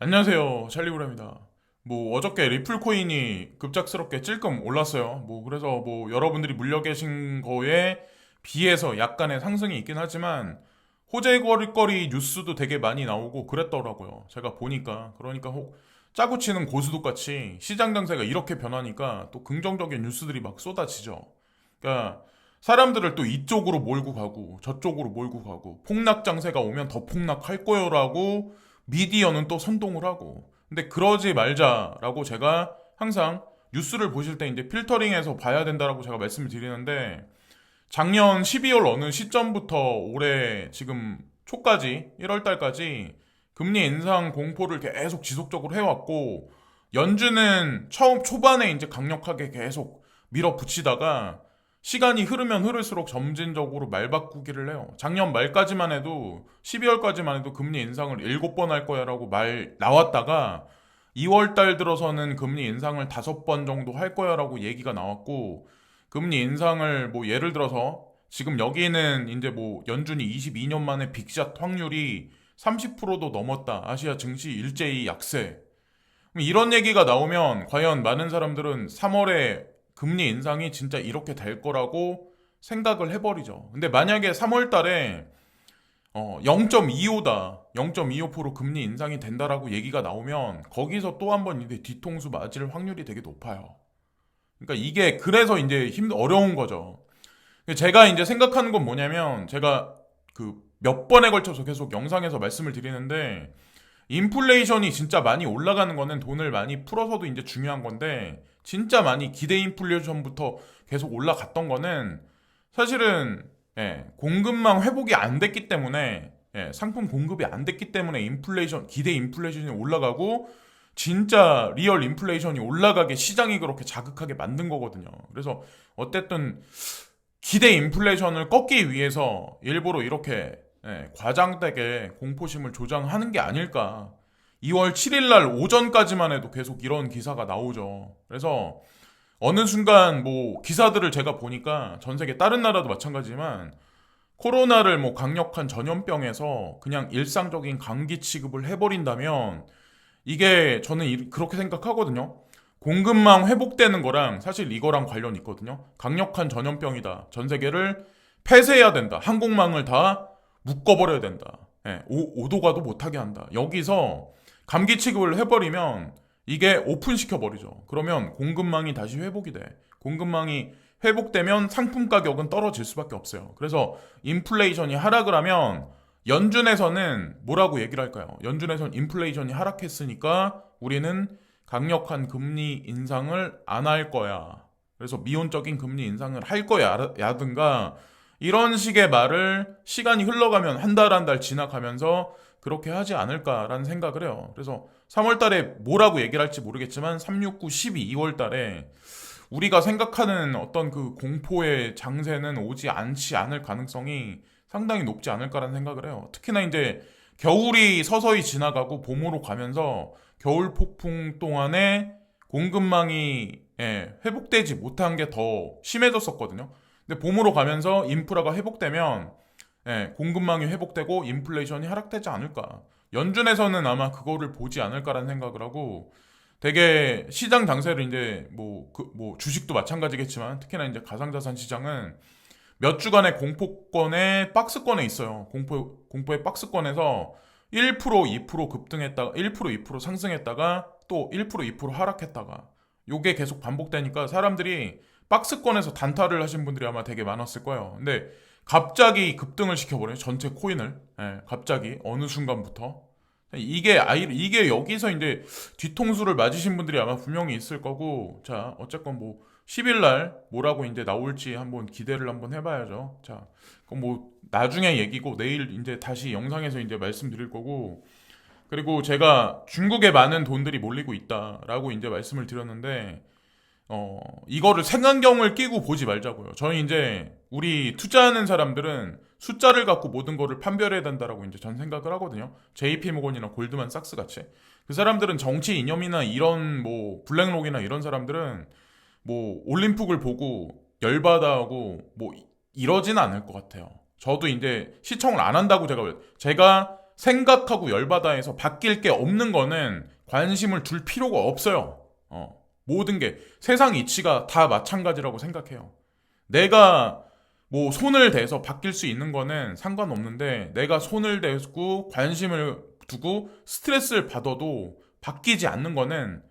안녕하세요. 찰리브라입니다. 어저께 리플 코인이 급작스럽게 찔끔 올랐어요. 그래서 여러분들이 물려 계신 거에 비해서 약간의 상승이 있긴 하지만 호재거리 뉴스도 되게 많이 나오고 그랬더라고요. 제가 보니까. 그러니까 짜고 치는 고수도 같이 시장 장세가 이렇게 변하니까 또 긍정적인 뉴스들이 막 쏟아지죠. 그러니까 사람들을 또 이쪽으로 몰고 가고 저쪽으로 몰고 가고 폭락 장세가 오면 더 폭락할 거요라고 미디어는 또 선동을 하고. 근데 그러지 말자라고 제가 항상 뉴스를 보실 때 이제 필터링해서 봐야 된다라고 제가 말씀을 드리는데, 작년 12월 어느 시점부터 올해 지금 초까지 1월 달까지 금리 인상 공포를 계속 지속적으로 해왔고, 연준은 처음 초반에 이제 강력하게 계속 밀어붙이다가 시간이 흐르면 흐를수록 점진적으로 말 바꾸기를 해요. 작년 말까지만 해도 12월까지만 해도 금리 인상을 7번 할 거야라고 말 나왔다가 2월 달 들어서는 금리 인상을 5번 정도 할 거야라고 얘기가 나왔고, 금리 인상을 예를 들어서 지금 여기는 이제 연준이 22년 만에 빅샷 확률이 30%도 넘었다. 아시아 증시 일제히 약세. 이런 얘기가 나오면 과연 많은 사람들은 3월에 금리 인상이 진짜 이렇게 될 거라고 생각을 해버리죠. 근데 만약에 3월 달에 0.25다, 0.25% 금리 인상이 된다라고 얘기가 나오면 거기서 또 한 번 이제 뒤통수 맞을 확률이 되게 높아요. 그러니까 이게 그래서 이제 어려운 거죠. 제가 이제 생각하는 건 뭐냐면, 제가 그 몇 번에 걸쳐서 계속 영상에서 말씀을 드리는데, 인플레이션이 진짜 많이 올라가는 거는 돈을 많이 풀어서도 이제 중요한 건데, 진짜 많이 기대 인플레이션부터 계속 올라갔던 거는 사실은 공급망 회복이 안 됐기 때문에, 상품 공급이 안 됐기 때문에 기대 인플레이션이 올라가고 진짜 리얼 인플레이션이 올라가게 시장이 그렇게 자극하게 만든 거거든요. 그래서 어쨌든 기대 인플레이션을 꺾기 위해서 일부러 이렇게 과장되게 공포심을 조장하는 게 아닐까. 2월 7일 날 오전까지만 해도 계속 이런 기사가 나오죠. 그래서 어느 순간 기사들을 제가 보니까 전 세계 다른 나라도 마찬가지지만, 코로나를 강력한 전염병에서 그냥 일상적인 감기 취급을 해버린다면, 이게 저는 그렇게 생각하거든요. 공급망 회복되는 거랑 사실 이거랑 관련이 있거든요. 강력한 전염병이다. 전 세계를 폐쇄해야 된다. 항공망을 다 묶어버려야 된다. 오도가도 못하게 한다. 여기서 감기 취급을 해버리면 이게 오픈시켜버리죠. 그러면 공급망이 다시 회복이 돼. 공급망이 회복되면 상품 가격은 떨어질 수밖에 없어요. 그래서 인플레이션이 하락을 하면 연준에서는 뭐라고 얘기를 할까요? 연준에서는 인플레이션이 하락했으니까 우리는 강력한 금리 인상을 안 할 거야. 그래서 미온적인 금리 인상을 할 거야. 야든가 이런 식의 말을 시간이 흘러가면 한 달 한 달 지나가면서 그렇게 하지 않을까라는 생각을 해요. 그래서 3월 달에 뭐라고 얘기를 할지 모르겠지만 3, 6, 9, 12, 2월 달에 우리가 생각하는 어떤 그 공포의 장세는 오지 않지 않을 가능성이 상당히 높지 않을까라는 생각을 해요. 특히나 이제 겨울이 서서히 지나가고 봄으로 가면서 겨울 폭풍 동안에 공급망이 회복되지 못한 게 더 심해졌었거든요. 근데 봄으로 가면서 인프라가 회복되면 공급망이 회복되고 인플레이션이 하락되지 않을까. 연준에서는 아마 그거를 보지 않을까라는 생각을 하고, 되게 시장 장세를 이제 주식도 마찬가지겠지만 특히나 이제 가상자산 시장은 몇 주간의 공포권의 박스권에 있어요. 공포의 박스권에서 1%, 2% 급등했다가 1%, 2% 상승했다가 또 1%, 2% 하락했다가 요게 계속 반복되니까 사람들이 박스권에서 단타를 하신 분들이 아마 되게 많았을 거예요. 근데 갑자기 급등을 시켜버려요. 전체 코인을. 갑자기 어느 순간부터. 이게 여기서 이제 뒤통수를 맞으신 분들이 아마 분명히 있을 거고, 자, 어쨌건 10일 날 뭐라고 이제 나올지 한번 기대를 한번 해봐야죠. 자, 그럼 나중에 얘기고 내일 이제 다시 영상에서 이제 말씀드릴 거고, 그리고 제가 중국에 많은 돈들이 몰리고 있다라고 이제 말씀을 드렸는데, 이거를 색안경을 끼고 보지 말자고요. 저는 이제 우리 투자하는 사람들은 숫자를 갖고 모든 거를 판별해야 된다라고 이제 전 생각을 하거든요. JP 모건이나 골드만 삭스 같이. 그 사람들은 정치 이념이나 이런 블랙록이나 이런 사람들은 올림픽을 보고 열받아하고 이러진 않을 것 같아요. 저도 이제 시청을 안 한다고 제가 생각하고 열받아 해서 바뀔 게 없는 거는 관심을 둘 필요가 없어요. 모든 게 세상 이치가 다 마찬가지라고 생각해요. 내가 뭐 손을 대서 바뀔 수 있는 거는 상관없는데 내가 손을 대고 관심을 두고 스트레스를 받아도 바뀌지 않는 거는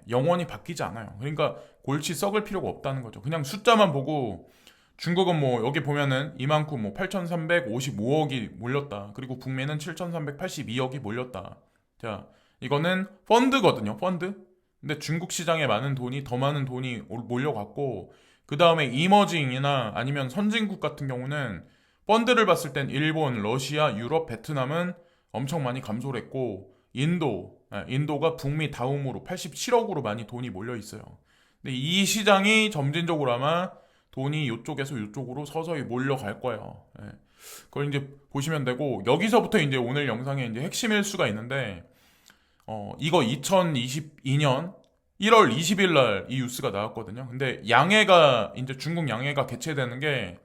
영원히 바뀌지 않아요. 그러니까 골치 썩을 필요가 없다는 거죠. 그냥 숫자만 보고 중국은 뭐 여기 보면은 이만큼 뭐 8,355억이 몰렸다. 그리고 북미는 7,382억이 몰렸다. 자, 이거는 펀드거든요. 펀드. 근데 중국 시장에 더 많은 돈이 몰려갔고 그 다음에 이머징이나 아니면 선진국 같은 경우는 펀드를 봤을 땐 일본, 러시아, 유럽, 베트남은 엄청 많이 감소를 했고 인도가 북미 다음으로 87억으로 많이 돈이 몰려 있어요. 근데 이 시장이 점진적으로 아마 돈이 이쪽에서 이쪽으로 서서히 몰려갈 거예요. 그걸 이제 보시면 되고 여기서부터 이제 오늘 영상의 이제 핵심 일수가 있는데 이거 2022년 1월 20일 날 이 뉴스가 나왔거든요. 근데 양해가 이제 중국 양해가 개최되는 게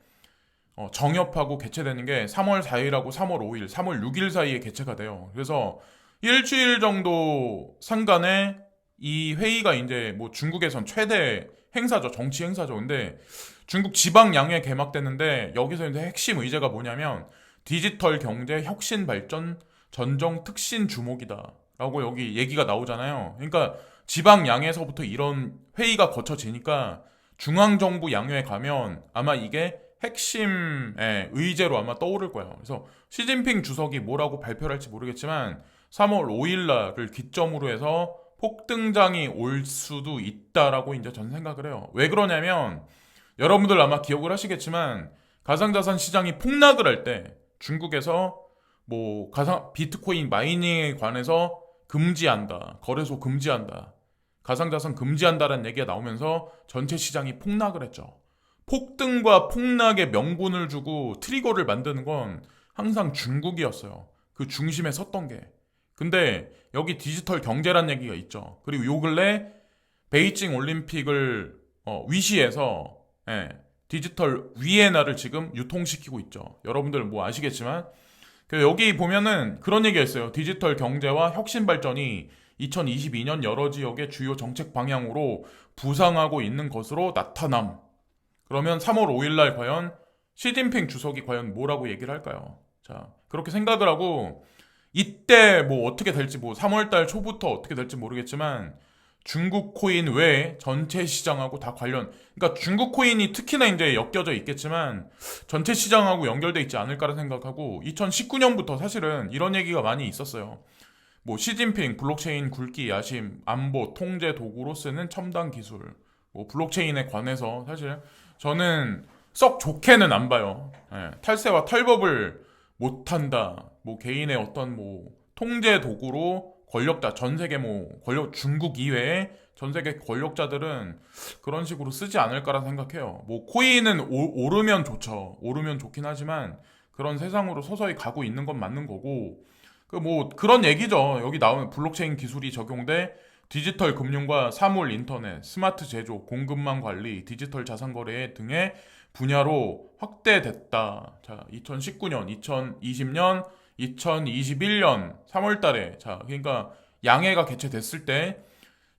정협하고 개최되는 게 3월 4일하고 3월 5일, 3월 6일 사이에 개최가 돼요. 그래서 일주일 정도 상간에 이 회의가 이제 뭐 중국에선 최대 행사죠. 정치 행사죠. 근데 중국 지방 양회 개막되는데 여기서 이제 핵심 의제가 뭐냐면 디지털 경제 혁신 발전 전정 특신 주목이다. 라고 여기 얘기가 나오잖아요. 그러니까 지방 양회에서부터 이런 회의가 거쳐지니까 중앙정부 양회에 가면 아마 이게 핵심의 의제로 아마 떠오를 거예요. 그래서 시진핑 주석이 뭐라고 발표를 할지 모르겠지만 3월 5일 날을 기점으로 해서 폭등장이 올 수도 있다라고 이제 전 생각을 해요. 왜 그러냐면 여러분들 아마 기억을 하시겠지만 가상자산 시장이 폭락을 할 때 중국에서 뭐 비트코인 마이닝에 관해서 금지한다. 거래소 금지한다. 가상자산 금지한다라는 얘기가 나오면서 전체 시장이 폭락을 했죠. 폭등과 폭락의 명분을 주고 트리거를 만드는 건 항상 중국이었어요. 그 중심에 섰던 게. 근데 여기 디지털 경제란 얘기가 있죠. 그리고 요 근래 베이징 올림픽을 위시해서 디지털 위에나를 지금 유통시키고 있죠. 여러분들 뭐 아시겠지만 여기 보면은 그런 얘기가 있어요. 디지털 경제와 혁신 발전이 2022년 여러 지역의 주요 정책 방향으로 부상하고 있는 것으로 나타남. 그러면 3월 5일 날 과연 시진핑 주석이 과연 뭐라고 얘기를 할까요? 자, 그렇게 생각을 하고 이때 뭐 어떻게 될지 뭐 3월 달 초부터 어떻게 될지 모르겠지만 중국 코인 외에 전체 시장하고 다 그러니까 중국 코인이 특히나 이제 엮여져 있겠지만 전체 시장하고 연결돼 있지 않을까라는 생각하고 2019년부터 사실은 이런 얘기가 많이 있었어요. 뭐 시진핑 블록체인 굵기 야심 안보 통제 도구로 쓰는 첨단 기술 뭐 블록체인에 관해서 사실 저는 썩 좋게는 안 봐요. 탈세와 탈법을 못한다. 뭐 개인의 어떤 뭐 통제 도구로 권력자 전 세계 뭐 중국 이외에 전 세계 권력자들은 그런 식으로 쓰지 않을까라 생각해요. 뭐 코인은 오르면 좋죠. 오르면 좋긴 하지만 그런 세상으로 서서히 가고 있는 건 맞는 거고 그 뭐 그런 얘기죠. 여기 나오는 블록체인 기술이 적용돼 디지털 금융과 사물 인터넷, 스마트 제조, 공급망 관리, 디지털 자산 거래 등의 분야로 확대됐다. 자, 2019년, 2020년, 2021년 3월 달에 자, 그러니까 양해가 개최됐을 때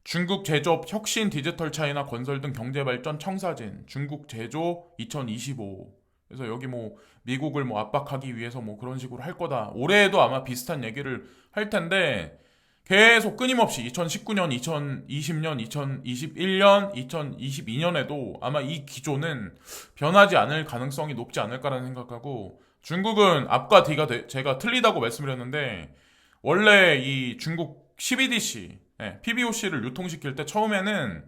중국 제조업 혁신 디지털 차이나 건설 등 경제 발전 청사진 중국 제조 2025 그래서 여기 뭐 미국을 뭐 압박하기 위해서 뭐 그런 식으로 할 거다. 올해에도 아마 비슷한 얘기를 할 텐데 계속 끊임없이 2019년, 2020년, 2021년, 2022년에도 아마 이 기조는 변하지 않을 가능성이 높지 않을까라는 생각하고 중국은 앞과 뒤가 제가 틀리다고 말씀드렸는데 원래 이 중국 CBDC, PBOC를 유통시킬 때 처음에는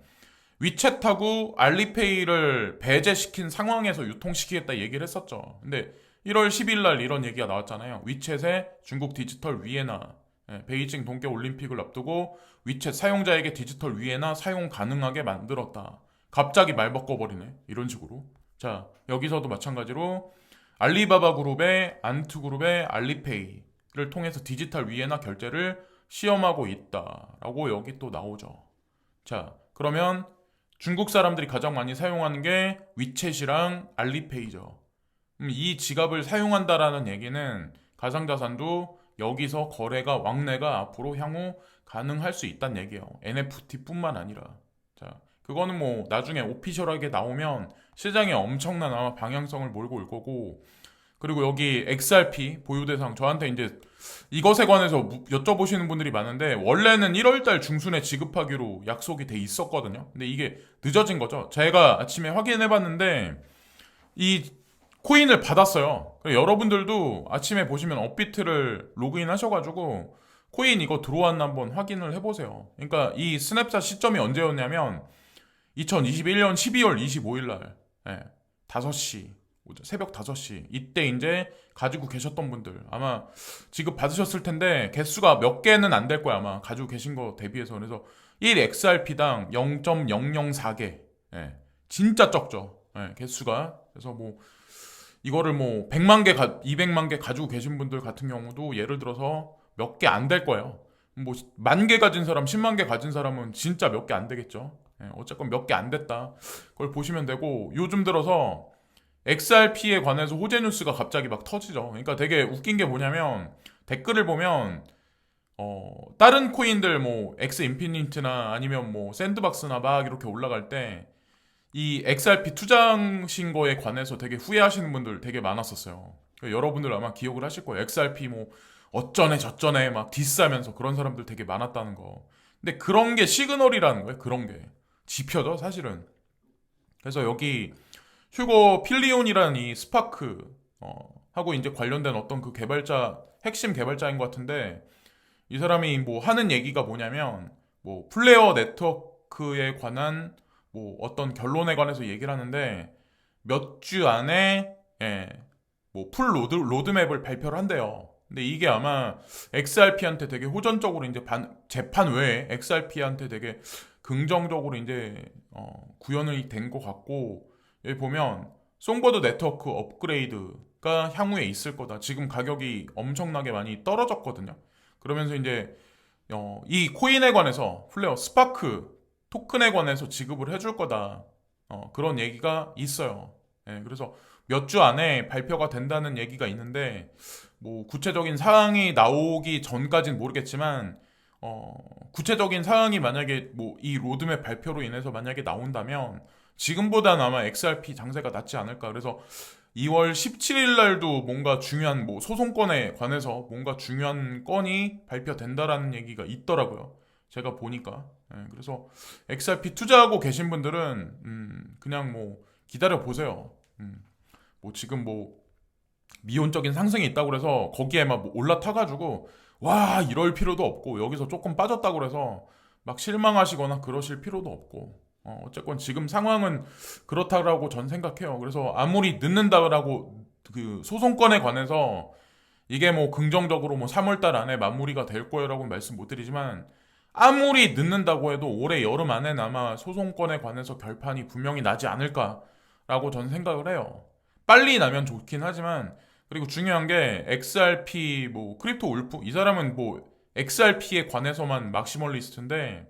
위챗하고 알리페이를 배제시킨 상황에서 유통시키겠다 얘기를 했었죠. 근데 1월 10일 날 이런 얘기가 나왔잖아요. 위챗에 중국 디지털 위에나 베이징 동계 올림픽을 앞두고 위챗 사용자에게 디지털 위에나 사용 가능하게 만들었다. 갑자기 말 바꿔버리네. 이런 식으로. 자, 여기서도 마찬가지로 알리바바 그룹의 안투그룹의 알리페이를 통해서 디지털 위에나 결제를 시험하고 있다라고 여기 또 나오죠. 자, 그러면 중국 사람들이 가장 많이 사용하는 게 위챗이랑 알리페이죠. 이 지갑을 사용한다라는 얘기는 가상자산도 여기서 거래가 왕래가 앞으로 향후 가능할 수 있다는 얘기예요. NFT뿐만 아니라. 자, 그거는 뭐 나중에 오피셜하게 나오면 시장에 엄청난 아마 방향성을 몰고 올 거고, 그리고 여기 XRP 보유 대상 저한테 이제 이것에 관해서 여쭤보시는 분들이 많은데, 원래는 1월달 중순에 지급하기로 약속이 돼 있었거든요. 근데 이게 늦어진 거죠. 제가 아침에 확인해 봤는데 이 코인을 받았어요. 여러분들도 아침에 보시면 업비트를 로그인 하셔가지고 코인 이거 들어왔나 한번 확인을 해보세요. 그러니까 이 스냅샷 시점이 언제였냐면 2021년 12월 25일 날, 5시, 새벽 5시 이때 이제 가지고 계셨던 분들 아마 지급 받으셨을 텐데 개수가 몇 개는 안 될 거야 아마 가지고 계신 거 대비해서. 그래서 1XRP당 0.004개, 진짜 적죠. 개수가. 그래서 뭐 이거를 뭐 100만 개, 200만 개 가지고 계신 분들 같은 경우도 예를 들어서 몇 개 안 될 거예요. 뭐 10,000개 가진 사람, 10만 개 가진 사람은 진짜 몇 개 안 되겠죠. 어쨌건 몇 개 안 됐다. 그걸 보시면 되고, 요즘 들어서 XRP에 관해서 호재 뉴스가 갑자기 막 터지죠. 그러니까 되게 웃긴 게 뭐냐면 댓글을 보면 다른 코인들 뭐 엑스 인피니트나 아니면 뭐 샌드박스나 막 이렇게 올라갈 때 이 XRP 투자하신 거에 관해서 되게 후회하시는 분들 되게 많았었어요. 여러분들 아마 기억을 하실 거예요. XRP 뭐 어쩌네 저쩌네 막 디스하면서 그런 사람들 되게 많았다는 거. 근데 그런 게 시그널이라는 거예요. 그런 게 지표죠 사실은. 그래서 여기 휴거 필리온이라는 이 스파크 하고 이제 관련된 어떤 그 개발자, 핵심 개발자인 것 같은데, 이 사람이 뭐 하는 얘기가 뭐냐면 뭐 플레어 네트워크에 관한 뭐 어떤 결론에 관해서 얘기를 하는데, 몇 주 안에 뭐 풀 로드맵을 발표를 한대요. 근데 이게 아마 XRP한테 되게 호전적으로 이제 재판 외에 XRP한테 되게 긍정적으로 이제 구현이 된 것 같고, 여기 보면 송버드 네트워크 업그레이드가 향후에 있을 거다. 지금 가격이 엄청나게 많이 떨어졌거든요. 그러면서 이제 이 코인에 관해서 플레어 스파크 토큰에 관해서 지급을 해줄 거다. 그런 얘기가 있어요. 그래서 몇 주 안에 발표가 된다는 얘기가 있는데, 뭐 구체적인 사항이 나오기 전까진 모르겠지만 구체적인 사항이 만약에 뭐 이 로드맵 발표로 인해서 만약에 나온다면 지금보다는 아마 XRP 장세가 낫지 않을까. 그래서 2월 17일 날도 뭔가 중요한 뭐 소송건에 관해서 뭔가 중요한 건이 발표된다라는 얘기가 있더라고요. 제가 보니까. 그래서 XRP 투자하고 계신 분들은 그냥 뭐 기다려 보세요. 뭐 지금 뭐 미온적인 상승이 있다고 그래서 거기에 막 올라타가지고 와 이럴 필요도 없고, 여기서 조금 빠졌다고 그래서 막 실망하시거나 그러실 필요도 없고, 어쨌건 지금 상황은 그렇다라고 전 생각해요. 그래서 아무리 늦는다라고 그 소송건에 관해서 이게 뭐 긍정적으로 뭐 3월달 안에 마무리가 될 거라고 말씀 못 드리지만, 아무리 늦는다고 해도 올해 여름 안에는 아마 소송건에 관해서 결판이 분명히 나지 않을까라고 전 생각을 해요. 빨리 나면 좋긴 하지만. 그리고 중요한 게 XRP 뭐 크립토 울프 이 사람은 뭐 XRP에 관해서만 막시멀리스트인데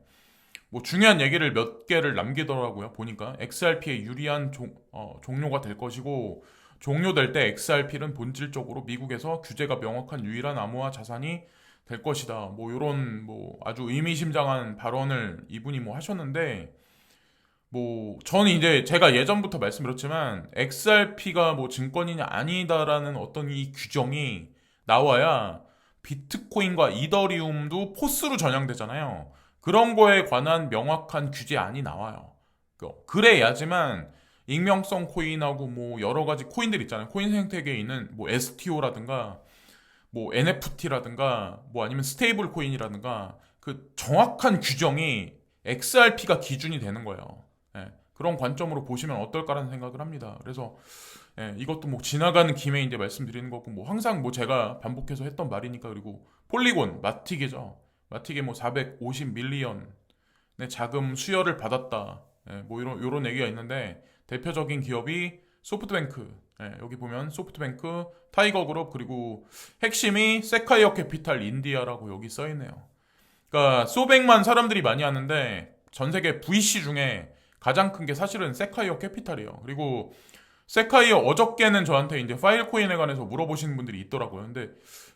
뭐 중요한 얘기를 몇 개를 남기더라고요. 보니까 XRP에 유리한 종료가 될 것이고, 종료될 때 XRP는 본질적으로 미국에서 규제가 명확한 유일한 암호화 자산이 될 것이다. 뭐 이런 뭐 아주 의미심장한 발언을 이분이 뭐 하셨는데, 뭐 저는 이제 제가 예전부터 말씀드렸지만 XRP가 뭐 증권이냐 아니다라는 어떤 이 규정이 나와야 비트코인과 이더리움도 포스로 전향되잖아요. 그런 거에 관한 명확한 규제안이 나와요. 그래야지만 익명성 코인하고 뭐 여러 가지 코인들 있잖아요. 코인 생태계에 있는 뭐 STO라든가 뭐 NFT라든가 뭐 아니면 스테이블 코인이라든가 그 정확한 규정이 XRP가 기준이 되는 거예요. 그런 관점으로 보시면 어떨까라는 생각을 합니다. 그래서 이것도 뭐 지나가는 김에 이제 말씀드리는 거고, 뭐 항상 뭐 제가 반복해서 했던 말이니까. 그리고 폴리곤 마틱이죠. 마틱에 뭐 450 밀리언의 자금 수여를 받았다. 뭐 이런 얘기가 있는데, 대표적인 기업이 소프트뱅크. 여기 보면 소프트뱅크, 타이거그룹, 그리고 핵심이 세카이어 캐피탈 인디아라고 여기 써 있네요. 그러니까 수백만 사람들이 많이 하는데 전 세계 VC 중에 가장 큰 게 사실은 세카이어 캐피탈이에요. 그리고 세카이어 어저께는 저한테 이제 파일코인에 관해서 물어보시는 분들이 있더라고요. 근데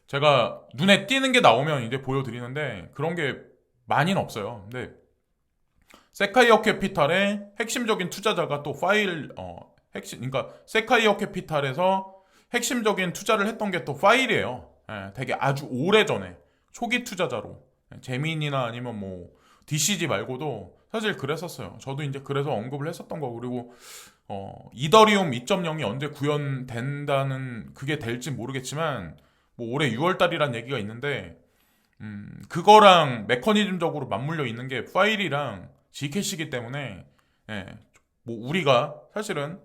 제가 눈에 띄는 게 나오면 이제 보여드리는데 그런 게 많이는 없어요. 근데 세카이어 캐피탈의 핵심적인 투자자가 또 그러니까 세카이어 캐피탈에서 핵심적인 투자를 했던 게 또 파일이에요. 예, 되게 아주 오래 전에 초기 투자자로 재민이나 아니면 뭐 DCG 말고도 사실 그랬었어요. 저도 이제 그래서 언급을 했었던 거고 그리고 이더리움 2.0이 언제 구현된다는 그게 될지 모르겠지만 뭐 올해 6월 달이란 얘기가 있는데 그거랑 메커니즘적으로 맞물려 있는 게 파일이랑 G캐시기 때문에 예, 뭐 우리가 사실은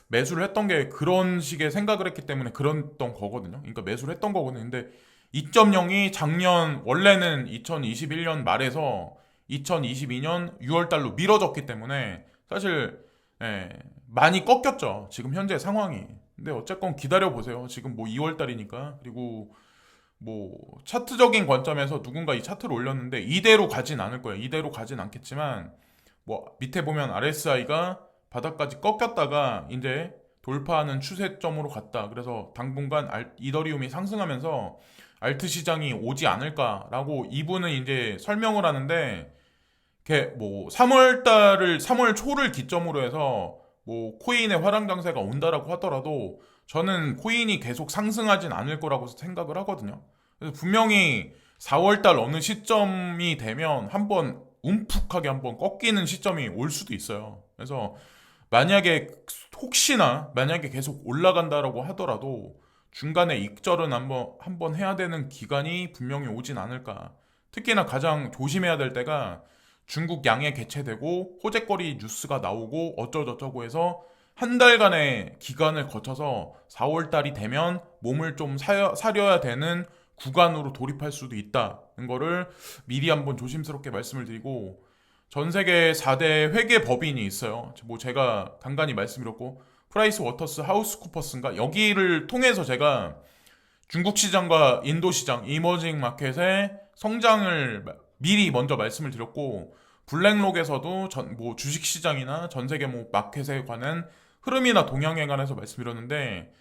매수를 했던 게 그런 식의 생각을 했기 때문에 그랬던 거거든요. 그러니까 매수를 했던 거거든요. 근데 2.0이 작년 원래는 2021년 말에서 2022년 6월 달로 미뤄졌기 때문에 사실 예, 많이 꺾였죠. 지금 현재 상황이. 근데 어쨌건 기다려 보세요. 지금 뭐 2월 달이니까 그리고 뭐 차트적인 관점에서 누군가 이 차트를 올렸는데 이대로 가진 않을 거예요. 이대로 가진 않겠지만 뭐 밑에 보면 RSI가 바닥까지 꺾였다가 이제 돌파하는 추세점으로 갔다. 그래서 당분간 이더리움이 상승하면서 알트 시장이 오지 않을까라고 이분은 이제 설명을 하는데 뭐 3월 초를 기점으로 해서 뭐 코인의 화랑 장세가 온다라고 하더라도 저는 코인이 계속 상승하진 않을 거라고 생각을 하거든요. 그래서 분명히 4월 달 어느 시점이 되면 한번 움푹하게 한번 꺾이는 시점이 올 수도 있어요. 그래서 만약에 혹시나 만약에 계속 올라간다라고 하더라도 중간에 익절은 한번 해야 되는 기간이 분명히 오진 않을까. 특히나 가장 조심해야 될 때가 중국 양해 개최되고 호재거리 뉴스가 나오고 어쩌고저쩌고 해서 한 달간의 기간을 거쳐서 4월 달이 되면 몸을 좀 사려야 되는 구간으로 돌입할 수도 있다는 거를 미리 한번 조심스럽게 말씀을 드리고 전 세계 4대 회계 법인이 있어요. 뭐 제가 간간히 말씀드렸고 프라이스 워터스 하우스쿠퍼스인가 여기를 통해서 제가 중국 시장과 인도 시장 이머징 마켓의 성장을 미리 먼저 말씀을 드렸고 블랙록에서도 뭐 주식 시장이나 전 세계 뭐 마켓에 관한 흐름이나 동향에 관해서 말씀드렸는데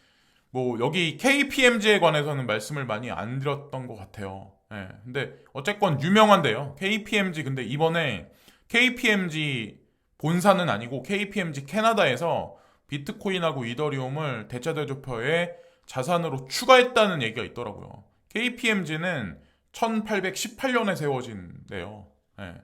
뭐 여기 KPMG에 관해서는 말씀을 많이 안 드렸던 것 같아요. 예. 근데 어쨌건 유명한데요. KPMG 근데 이번에 KPMG 본사는 아니고 KPMG 캐나다에서 비트코인하고 이더리움을 대체대조표에 자산으로 추가했다는 얘기가 있더라고요. KPMG는 1818년에 세워진대요. 예.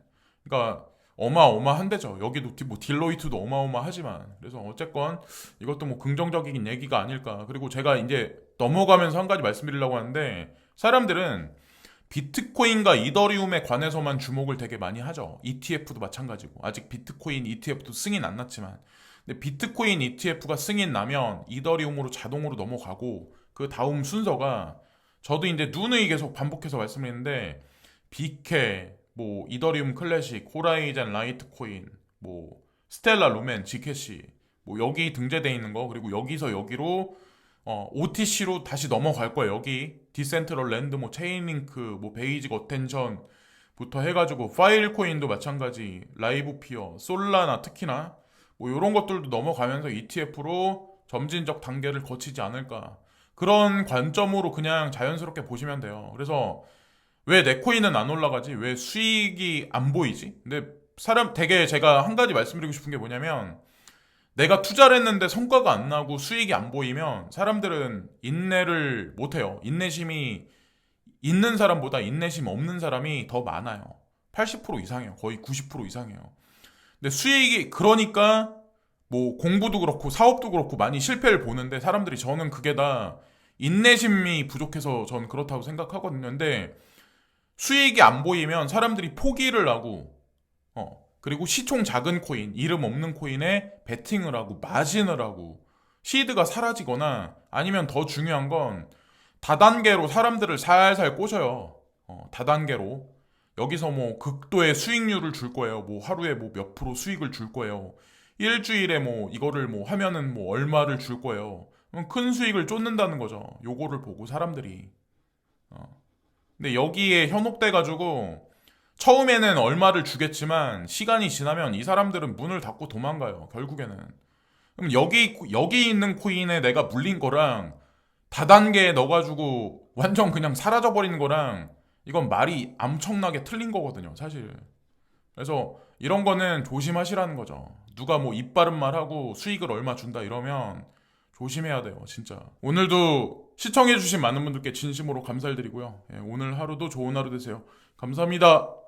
그러니까 어마어마한데죠. 여기도 뭐 딜로이트도 어마어마하지만 그래서 어쨌건 이것도 뭐 긍정적인 얘기가 아닐까. 그리고 제가 이제 넘어가면서 한 가지 말씀드리려고 하는데 사람들은 비트코인과 이더리움에 관해서만 주목을 되게 많이 하죠. ETF도 마찬가지고 아직 비트코인 ETF도 승인 안 났지만 근데 비트코인 ETF가 승인 나면 이더리움으로 자동으로 넘어가고 그 다음 순서가 저도 이제 누누이 계속 반복해서 말씀드리는데 BK 뭐 이더리움 클래식, 호라이즌 라이트코인, 뭐 스텔라 루멘, 지캐시 뭐 여기 등재돼 있는 거 그리고 여기서 여기로 OTC로 다시 넘어갈 거예요. 여기 디센트럴 랜드 뭐 체인링크 뭐 베이직 어텐션부터 해가지고 파일 코인도 마찬가지 라이브 피어 솔라나 특히나 뭐 이런 것들도 넘어가면서 ETF로 점진적 단계를 거치지 않을까 그런 관점으로 그냥 자연스럽게 보시면 돼요. 그래서 왜 내 코인은 안 올라가지? 왜 수익이 안 보이지? 근데 되게 제가 한 가지 말씀드리고 싶은 게 뭐냐면 내가 투자를 했는데 성과가 안 나고 수익이 안 보이면 사람들은 인내를 못 해요. 인내심이 있는 사람보다 인내심 없는 사람이 더 많아요. 80% 이상이에요. 거의 90% 이상이에요. 근데 수익이 그러니까 뭐 공부도 그렇고 사업도 그렇고 많이 실패를 보는데 사람들이 저는 그게 다 인내심이 부족해서 저는 그렇다고 생각하거든요. 근데 수익이 안 보이면 사람들이 포기를 하고 그리고 시총 작은 코인, 이름 없는 코인에 베팅을 하고 마진을 하고 시드가 사라지거나 아니면 더 중요한 건 다단계로 사람들을 살살 꼬셔요. 다단계로. 여기서 뭐 극도의 수익률을 줄 거예요. 뭐 하루에 뭐 몇 프로 수익을 줄 거예요. 일주일에 뭐 이거를 뭐 하면은 뭐 얼마를 줄 거예요. 그럼 큰 수익을 쫓는다는 거죠. 요거를 보고 사람들이. 근데 여기에 현혹돼가지고 처음에는 얼마를 주겠지만 시간이 지나면 이 사람들은 문을 닫고 도망가요. 결국에는. 그럼 여기 있는 코인에 내가 물린 거랑 다단계에 넣어가지고 완전 그냥 사라져버리는 거랑 이건 말이 엄청나게 틀린 거거든요, 사실. 그래서 이런 거는 조심하시라는 거죠. 누가 뭐 입 바른 말 하고 수익을 얼마 준다 이러면 조심해야 돼요, 진짜. 오늘도 시청해주신 많은 분들께 진심으로 감사를 드리고요. 예, 오늘 하루도 좋은 하루 되세요. 감사합니다.